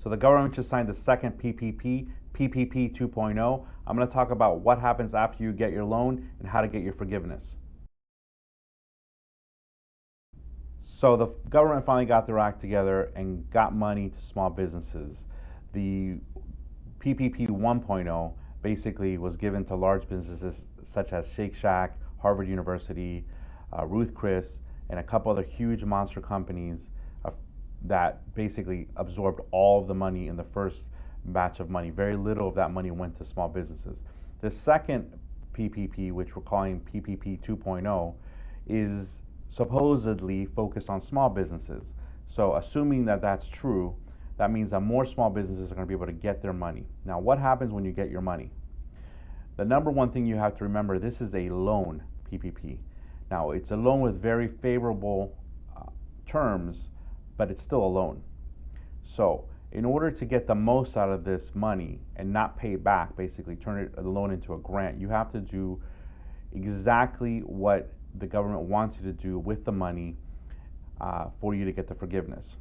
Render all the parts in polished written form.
So the government just signed the second PPP, PPP 2.0. I'm going to talk about what happens after you get your loan and how to get your forgiveness. So the government finally got their act together and got money to small businesses. The PPP 1.0 basically was given to large businesses such as Shake Shack, Harvard University, Ruth Chris, and a couple other huge monster companies that basically absorbed all of the money in the first batch of money. Very little of that money went to small businesses. The second PPP, which we're calling PPP 2.0, is supposedly focused on small businesses. So assuming that that's true, that means that more small businesses are going to be able to get their money. Now, what happens when you get your money? The number one thing you have to remember, this is a loan PPP. Now, it's a loan with very favorable terms, but it's still a loan. So in order to get the most out of this money and not pay it back, basically turn the loan into a grant, you have to do exactly what the government wants you to do with the money for you to get the forgiveness.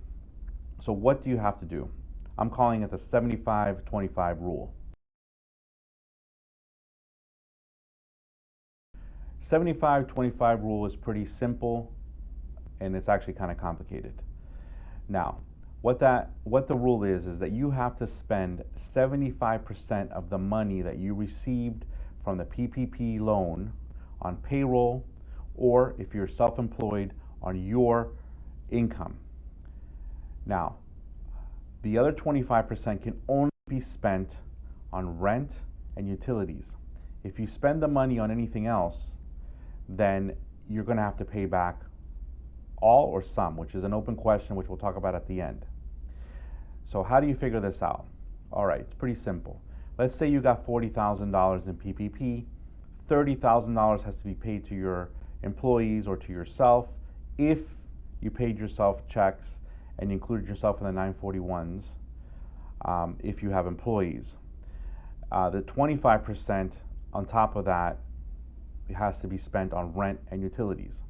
So what do you have to do? I'm calling it the 75-25 rule. 75-25 rule is pretty simple, and it's actually kind of complicated. Now, what the rule is that you have to spend 75% of the money that you received from the PPP loan on payroll, or if you're self-employed, on your income. Now, the other 25% can only be spent on rent and utilities. If you spend the money on anything else, then you're going to have to pay back all or some, which is an open question, which we'll talk about at the end. So how do you figure this out? All right, it's pretty simple. Let's say you got $40,000 in PPP. $30,000 has to be paid to your employees or to yourself if you paid yourself checks and included yourself in the 941s if you have employees. The 25% on top of that has to be spent on rent and utilities.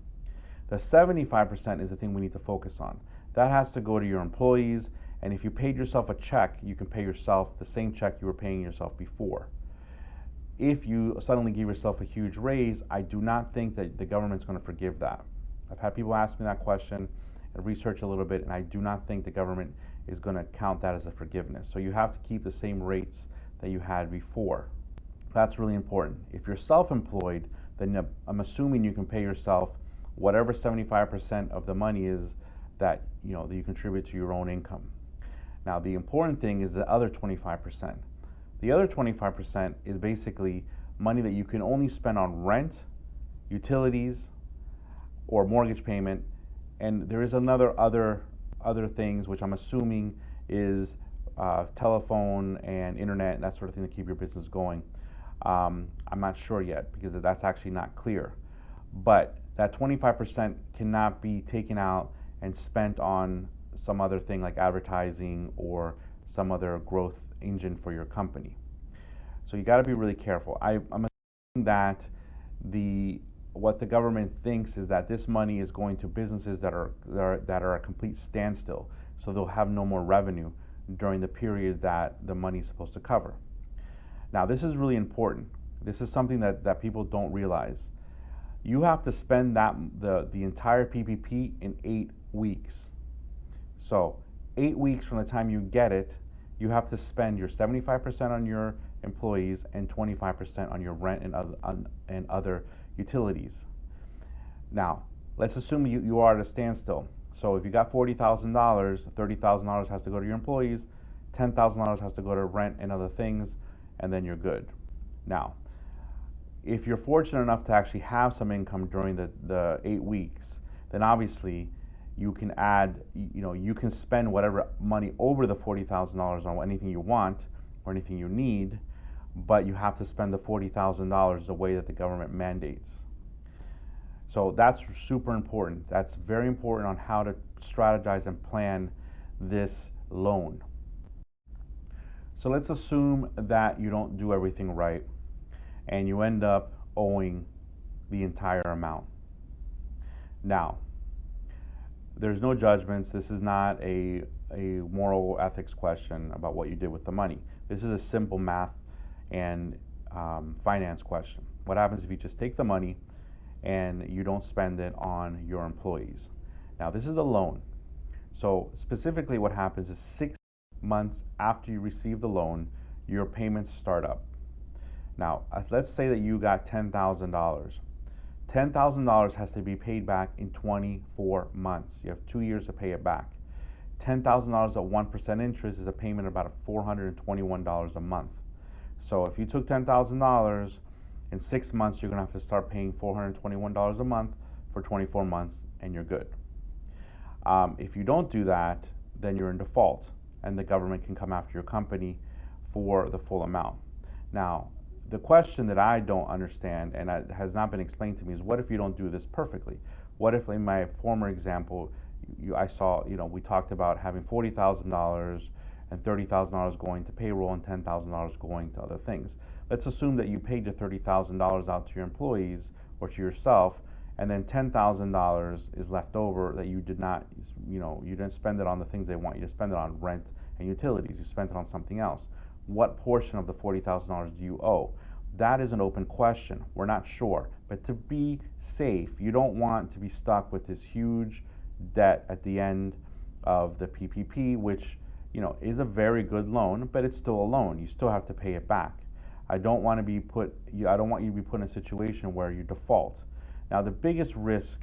The 75% is the thing we need to focus on. That has to go to your employees, and if you paid yourself a check, you can pay yourself the same check you were paying yourself before. If you suddenly give yourself a huge raise, I do not think that the government's going to forgive that. I've had people ask me that question and research a little bit, and I do not think the government is going to count that as a forgiveness. So you have to keep the same rates that you had before. That's really important. If you're self-employed, then I'm assuming you can pay yourself whatever 75% of the money is that you contribute to your own income. Now, the important thing is the other 25%. The other 25% is basically money that you can only spend on rent, utilities, or mortgage payment, and there is other things which I'm assuming is telephone and internet and that sort of thing to keep your business going. I'm not sure yet because that's actually not clear, but that 25% cannot be taken out and spent on some other thing like advertising or some other growth engine for your company. So you got to be really careful. I'm assuming that what the government thinks is that this money is going to businesses that are a complete standstill, so they'll have no more revenue during the period that the money is supposed to cover. Now, this is really important. This is something that people don't realize. You have to spend the entire PPP in 8 weeks. So 8 weeks from the time you get it, you have to spend your 75% on your employees and 25% on your rent and other utilities. Now, let's assume you are at a standstill. So if you got $40,000, $30,000 has to go to your employees, $10,000 has to go to rent and other things, and then you're good. Now, if you're fortunate enough to actually have some income during the 8 weeks, then obviously you can add, you can spend whatever money over the $40,000 on anything you want or anything you need, but you have to spend the $40,000 the way that the government mandates. So that's super important. That's very important on how to strategize and plan this loan. So let's assume that you don't do everything right and you end up owing the entire amount. Now, there's no judgments. This is not a a moral ethics question about what you did with the money. This is a simple math and finance question. What happens if you just take the money and you don't spend it on your employees? Now, this is a loan. So specifically what happens is 6 months after you receive the loan, your payments start up. Now, let's say that you got $10,000. $10,000 has to be paid back in 24 months. You have 2 years to pay it back. $10,000 at 1% interest is a payment of about $421 a month. So if you took $10,000, in 6 months, you're going to have to start paying $421 a month for 24 months, and you're good. If you don't do that, then you're in default, and the government can come after your company for the full amount. Now, the question that I don't understand, and it has not been explained to me, is what if you don't do this perfectly? What if, in my former example, I saw, we talked about having $40,000 and $30,000 going to payroll and $10,000 going to other things. Let's assume that you paid your $30,000 out to your employees or to yourself, and then $10,000 is left over that you did not, you didn't spend it on the things they want you to spend it on, rent and utilities. You spent it on something else. What portion of the $40,000 do you owe? That is an open question. We're not sure. But to be safe, you don't want to be stuck with this huge debt at the end of the PPP, which is a very good loan, but it's still a loan. You still have to pay it back. I don't want you to be put in a situation where you default. Now, the biggest risk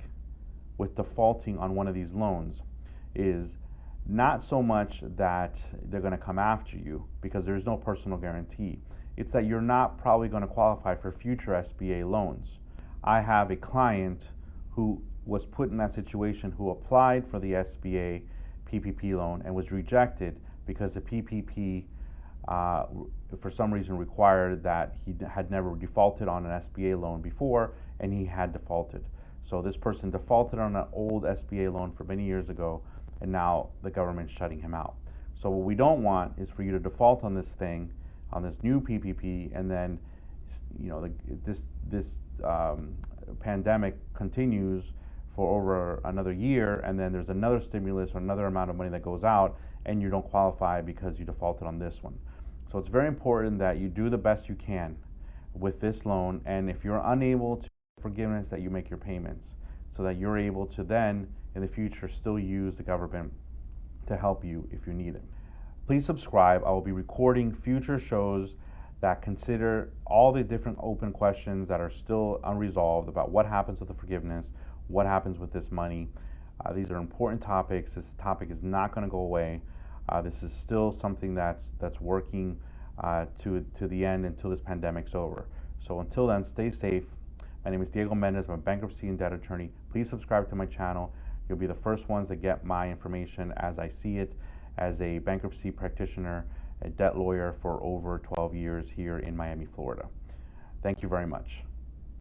with defaulting on one of these loans is not so much that they're going to come after you, because there's no personal guarantee. It's that you're not probably going to qualify for future SBA loans. I have a client who was put in that situation, who applied for the SBA PPP loan and was rejected because the PPP for some reason required that he had never defaulted on an SBA loan before, and he had defaulted. So this person defaulted on an old SBA loan from many years ago, and now the government's shutting him out. So what we don't want is for you to default on this thing, on this new PPP, and then this pandemic continues for over another year, and then there's another stimulus or another amount of money that goes out, and you don't qualify because you defaulted on this one. So it's very important that you do the best you can with this loan, and if you're unable to forgiveness, that you make your payments so that you're able to then in the future still use the government to help you if you need it. Please subscribe. I will be recording future shows that consider all the different open questions that are still unresolved about what happens with the forgiveness, what happens with this money. These are important topics. This topic is not going to go away. This is still something that's working to the end until this pandemic's over. So until then, stay safe. My name is Diego Mendez. I'm a bankruptcy and debt attorney. Please subscribe to my channel. You'll be the first ones to get my information as I see it, as a bankruptcy practitioner, a debt lawyer for over 12 years here in Miami, Florida. Thank you very much.